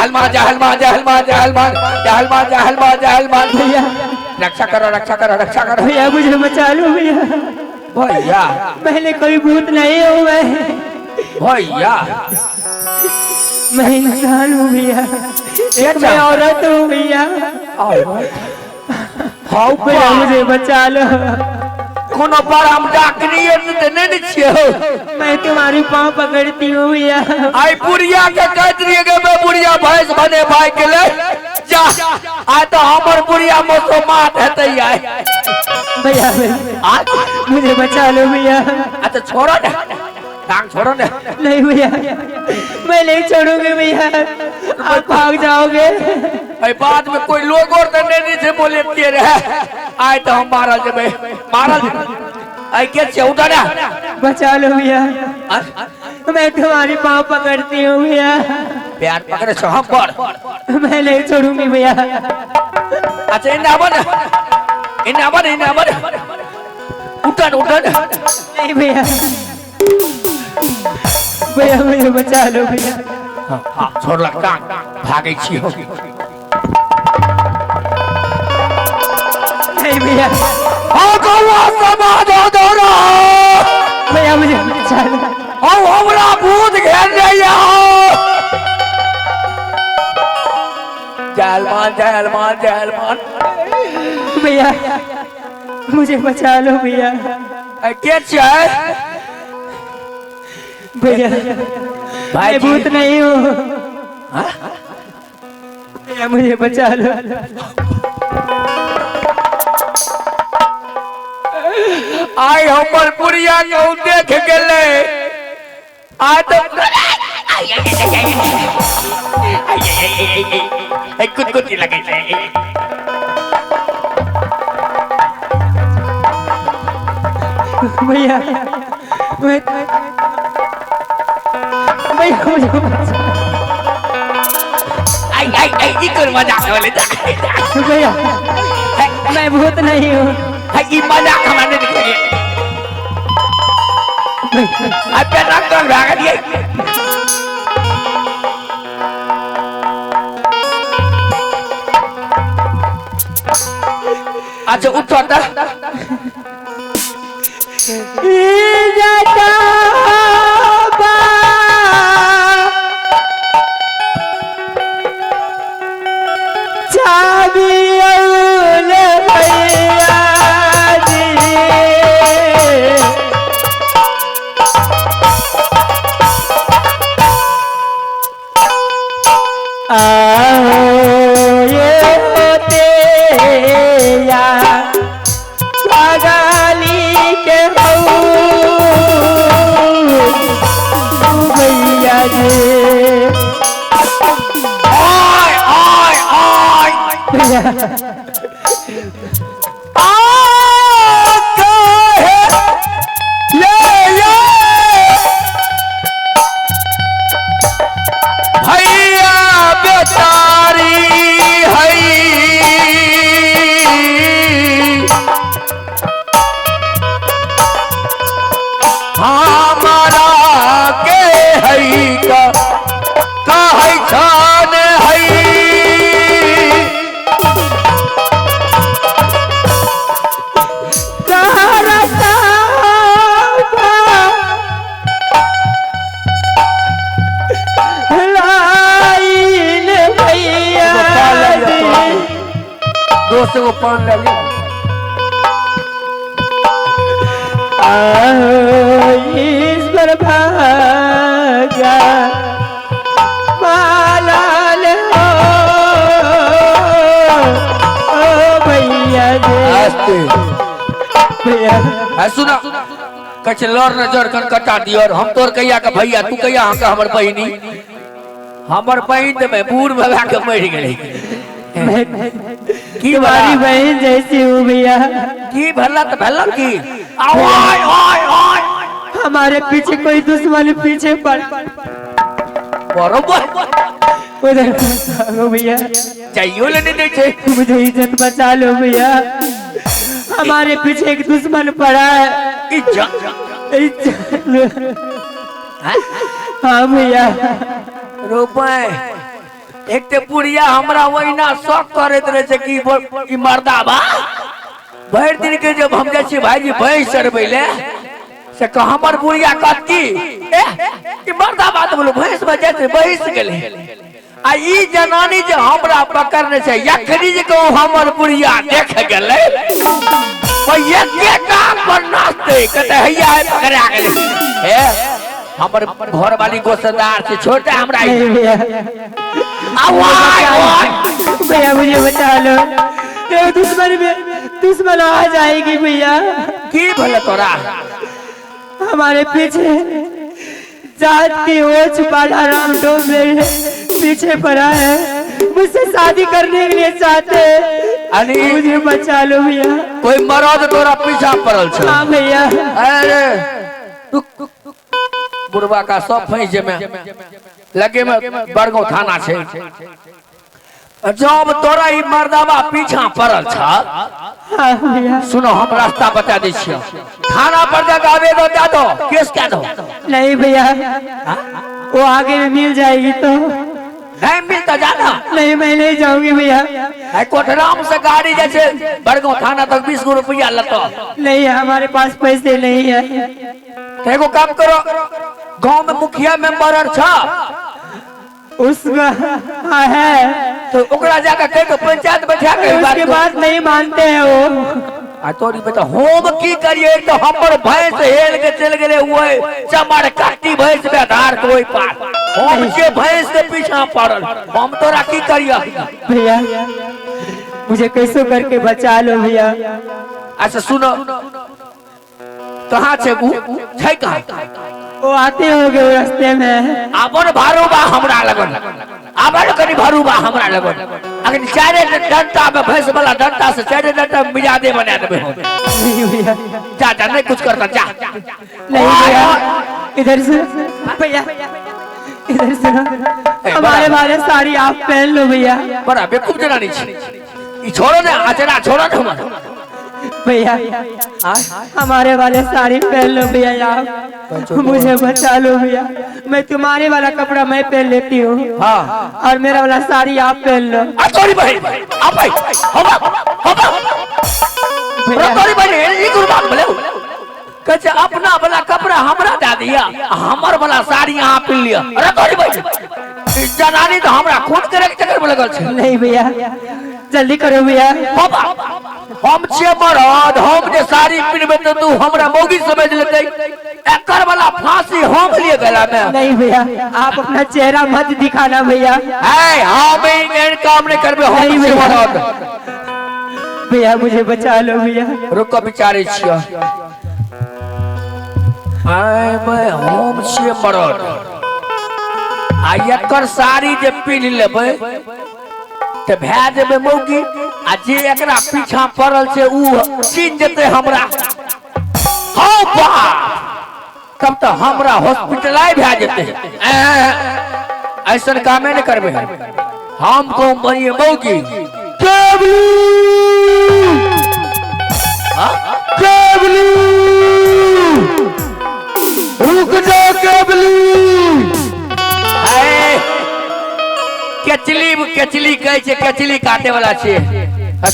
हनुमान जय हनुमान जय हनुमान जय हनुमान जय हनुमान जय हनुमान जय हनुमान भैया रक्षा करो रक्षा करो रक्षा करो भैया मुझे बचा लो भैया भैया पहले कोई भूत नहीं हूँ भैया मैं इंसान हूँ भैया एक मैं औरत हूँ भैया हाँ भैया मुझे बचा लो कोनो पर हम डाकनी नहीं छियो मैं तुम्हारी पाँव पकड़ती हूँ भैया आई बुढ़िया के कहत रही है मैं बुढ़िया भैंस बने भाई के ले जा आ तो हमर बुढ़िया मोसो मात है तैयार भैया मुझे बचा लो भैया अच्छा छोड़ो ना टांग छोड़ो ना नहीं भैया मैं नहीं छोड़ूंगी भैया आप भाग जाओगे आई बाद में कोई लोग और तो नहीं से बोले के रहे आए तो हम मारल जबे मारल आई के चौड़ा ना बचा लो भैया मैं तुम्हारी पाँव पकड़ती हूँ भैया प्यार पकड़े छो हम पर मैं नहीं छोड़ूंगी भैया अच्छा इन्हें आवन उठन उठन नहीं भैया भैया मुझे बचा लो भैया हाँ छोड़ लग टांग भागे छियो नहीं भैया भैया मुझे बचा लो हमरा भूत घेर रही जयलमान जयलमान जयलमान भैया मुझे बचा लो भैया के चाहिए भैया भाई भूत नहीं हूँ भैया मुझे बचा लो आई हमर बुढ़िया के देख गेले आ तो कुछ लगे भैया भैया मुझे आई कोई मजाक वाले भैया मैं भूत नहीं हूँ ये मजाक हमारे दिखे अब क्या नाम तो भाग दिए अच्छा उठो ता दोस्त को पान ले लिया ईश्वर भाग्या मालाल हो भैया भैया सुना कछ लड़ नजर कन कटा दियो और हम तोर कहिया का भैया तू कहिया हम का हमर बहिनी हमर बहिन तो मैं बूढ़ भगा के मर गई की तुम्हारी बहन जैसी हूँ भैया की भला तो भला की ओए ओए ओए हमारे पीछे कोई दुश्मन पीछे पड़ बरोबर उधर भागो भैया चाहिए लेने दे छे मुझे इज्जत बचा लो भैया हमारे पीछे एक दुश्मन पड़ा है इज्जत हाँ भैया रुपए एक ते बुढ़िया हमरा वहीना शौक करत रहे छै कि ई मर्दा बा भर दिन के जब हम जाइ छी भाईजी भैंस चरबैले से हमर बुढ़िया कहत की ई मर्दा बात बोलो भैंस में जाते भैंस गेले आ ई जनानी जे हमरा पकड़ने छै यखनी जे को हमर बुढ़िया देख गेले भैया के काम पर नाचते कहते हैया पकड़ा गेले हे हमर घर वाली गोसदार से छोटा हमरा भैया मुझे बचा लो दुश्मन आ जाएगी भैया की भले तोरा हमारे पीछे जात की ओछ बाला रामडो मेरे पीछे पड़ा है मुझसे शादी करने के लिए चाहते हैं मुझे बचा लो भैया कोई मर्द तोरा पीछा पड़ल छ हाँ भैया अरे बुढ़वा का सब फैस में लगे में बड़गांव थाना छे जब तोरा ई मर्दावा पीछा पड़ल छ सुनो हम रास्ता बता दै छियै थाना पर जाकर आवेदन दे दो केस क्या दो नहीं भैया वो आगे में मिल जाएगी तो नहीं मिलता जाना नहीं मैं नहीं जाऊंगी भैया कोठराम से गाड़ी जैसे बड़गांव थाना तक 20 रुपया लतो नहीं हमारे पास पैसे नहीं है तो एगो काम करो गांव में मुखिया मेंबर छ उसका हाँ है तो ओकरा जाकर कह के पंचायत बैठा के उसके बात नहीं मानते हैं वो आ तोरी बेटा होम की करिए तो हमर भैंस हेल के चल गेले हुए चमड़ काटी भैंस के आधार कोई पार हम के भैंस के पीछा पड़ल हम तोरा की करिए भैया मुझे कैसे करके बचा लो भैया अच्छा सुनो कहाँ छे छै कहाँ वो आते होगे रास्ते में आबर भारूबा हमरा लगन आबर कनी भारूबा हमरा लगन अगर चारे डंटा में भैंस वाला डंटा से चारे डंटा मिला दे बना देबे हम नहीं भैया जा जा नहीं कुछ करता जा नहीं भैया इधर से भैया इधर से हमारे वाले साड़ी आप पहन लो भैया बड़ा बेवकूफ जनानी छी ई छोड़ो ना अचरा छोड़ो ना हम भैया हमारे वाले साड़ी पहन लो भैया आप मुझे बचा लो भैया मैं तुम्हारे वाला कपड़ा मैं पहन लेती हूँ हाँ और मेरा वाला साड़ी आप पहन लो सॉरी भाई आप भाई सॉरी भाई ये कुर्बान बोले कहे अपना वाला कपड़ा हमरा दे दिया हमर वाला साड़ी यहाँ पहन लिया अरे सॉरी भाई जनानी तो हमरा खून करे के चक्कर में लगल छै नहीं भैया जल्दी करो भैया हम छे मरद हम जे साड़ी पिनबे तो तू हमरा मौगी समझ लेते एकर वाला फांसी हम लिए गला में नहीं भैया आप अपना चेहरा मत दिखाना भैया है हम इन काम नहीं करबे हम छे मरद भैया मुझे बचा लो भैया रुको बिचारे छियो आय मैं हम छे मरद आ एकर साड़ी जे पिन लेबे ते भै देबे मौगी आ जे एकरा पीछा पड़ल छै उ छीन जेते हमरा हौ बाप तब तो हमरा हॉस्पिटलाइज भै जेते ऐसन कामे नहीं करबे हम को बनिए मौगी केबली केबली रुक जा केबली केचली केचली कहे छे केचली काटे वाला छे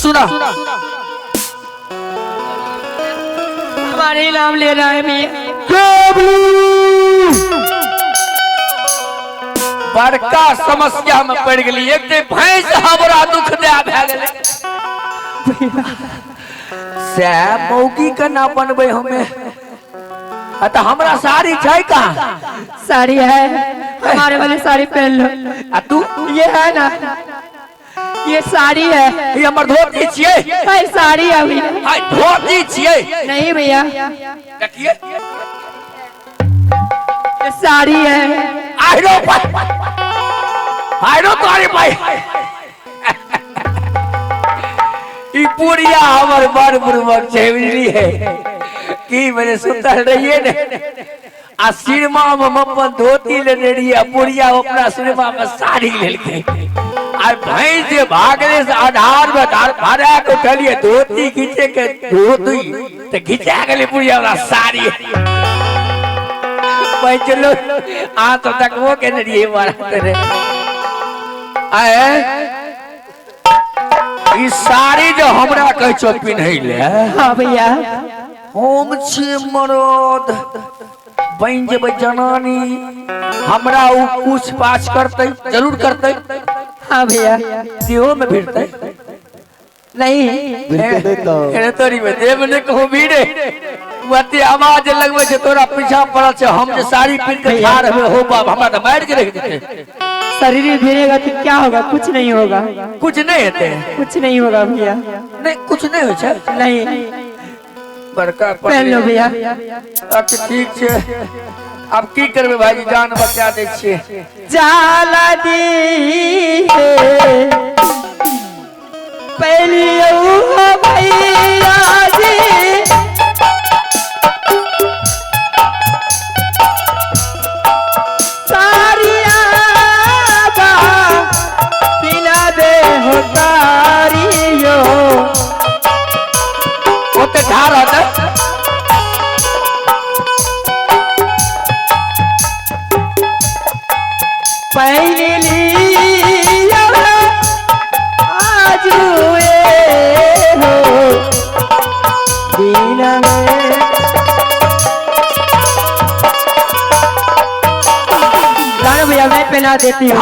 सुनो हमारे नाम ले रहा है भैया बड़का समस्या में पड़ गेली एक ते भैंस हमरा दुख दे भै गेले से मौगी के ना बनबे हमें तो हमरा साड़ी छै कहाँ साड़ी है हमारे वाले साड़ी पहन लो आ तू ये है ना ये साड़ी है ये हमर धोती छिए साड़ी है भैया हाय धोती छिए नहीं भैया देखिए ये साड़ी है आइरो तोरी भाई ई पुरिया हमर बड़ बुर्बक छै बुझली है की मैंने सुतल रहिए ने आ सिनेमा में अपन धोती लेने रहिए पुरिया अपना सिनेमा में साड़ी लेलके आ भैंस जे भागले से आधार में धार भरा के उठलिए धोती खींचे के धोती तो खींचा गेले पुरिया वाला साड़ी भाई चलो आ तो तक वो के रहिए मारते रे आए ई साड़ी जो हमरा कह छो पिन्हैले हाँ भैया हम छी मरद बन जेबै जनानी हमरा उ पूछ पाछ करतै जरूर करतै हाँ भैया देहो में भिड़तै नहीं अरे तोरी में देव ने कहो भीड़े वती आवाज लगबै छै तोरा पीछा पड़ल छै हम जे साड़ी पहन के ठाड़ हेबै हो बाप हमरा त मार के रख देते शरीर में भिड़ेगा तो क्या होगा कुछ नहीं होगा कुछ नहीं हेतै कुछ नहीं होगा भैया नहीं कुछ नहीं होइ छै नहीं बड़का पहन लो भैया अच्छा ठीक छै अब की करबे भाईजी जान बचा दै छियै जाला दी पहली भैया जी सारिया पिला दे हो तारियो ओते ठाड़ होतै पहली आज हुए हो दीना में लाना भैया मैं पहना देती हूँ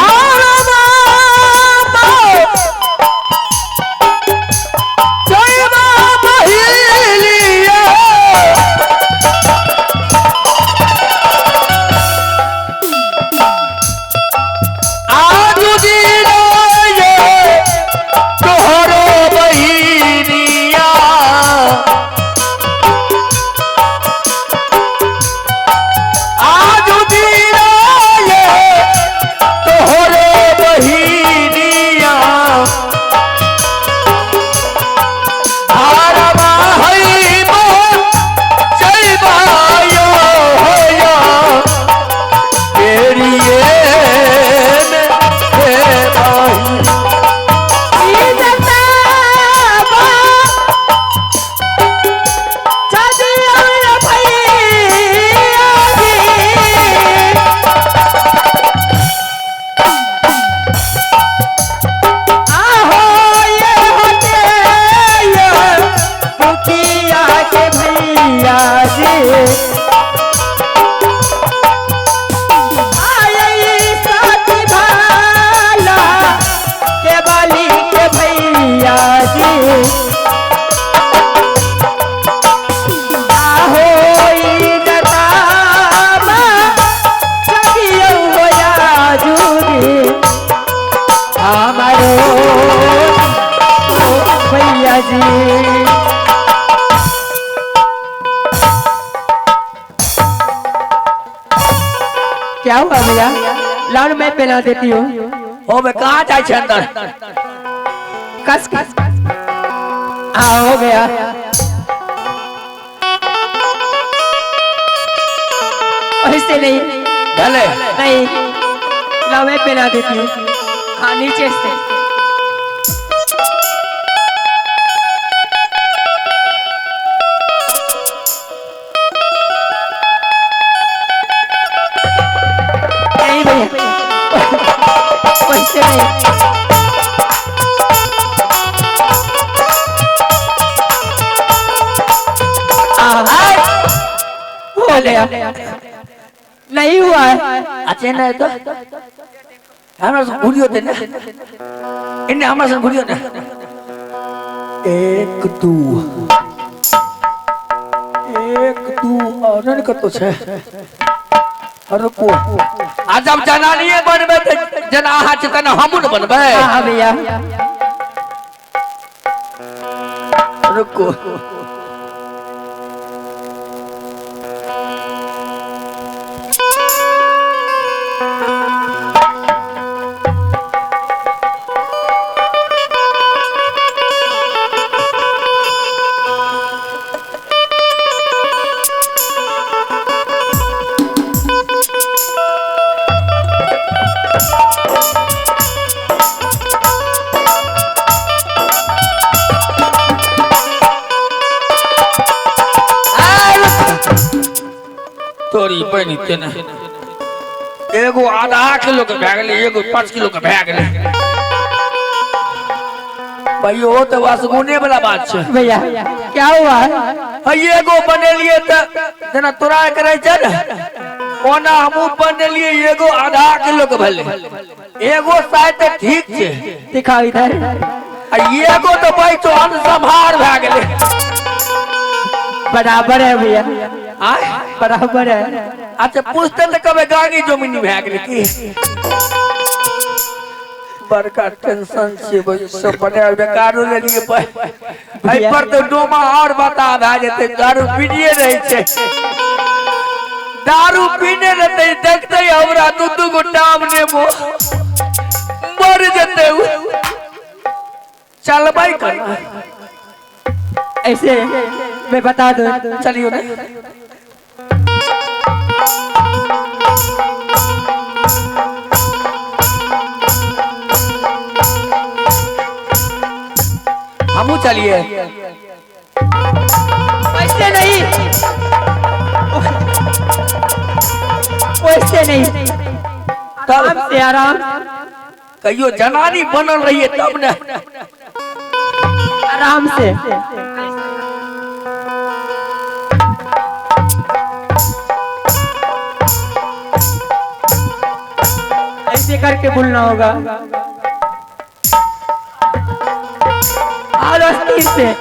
क्या हुआ भैया लाउड मैं पहना देती हूँ हो बे कहाँ जाए छै अंदर कस कस हाँ हो गया ऐसे नहीं ढले नहीं लाओ मैं पहना देती हूँ हाँ नीचे से नहीं भैया वैसे नहीं हो गया नहीं हुआ है अच्छे ना तो हमरा से घुरियो दे ना इन्ने हमरा से घुरियो ना 1 2 1 2 और नहीं करतो छे और को आज हम जनानिए बनबे त जना आहा छ तना हमहु न बनबे हां भैया रुको तोरी बनी तेने एगो आधा किलो के भए गेलै एगो 5 किलो के भए गेलै भाई वो तो वसगुने वाला बात छे भैया क्या हुआ हई एगो बनेलिए त जना तोरा करे छ न ओना हमहु बनेलिए एगो आधा किलो के भले एगो शायद ठीक छे दिखाओ इधर आ एगो तो भाई तो अनसंभार भ गेले बराबर है भैया आय बराबर है अच्छा पूछते त कबे गांगी जमीनी भ गेले की बड़का टेंशन से भाई सब बने बेकारो ले लिए भाई पर तो डोमा और बता भ जेते दारू पीने रही छे दारू पीने रहते देखते हमरा दू गो टाम नेबो मर जते चल भाई करना ऐसे मैं बता दूं चलियो ना हमू चलिए वैसे नहीं वैसे नहीं तब से आराम कहियो जनानी बनल रही है तब न आराम से ऐसे करके बोलना होगा और अस्थिर से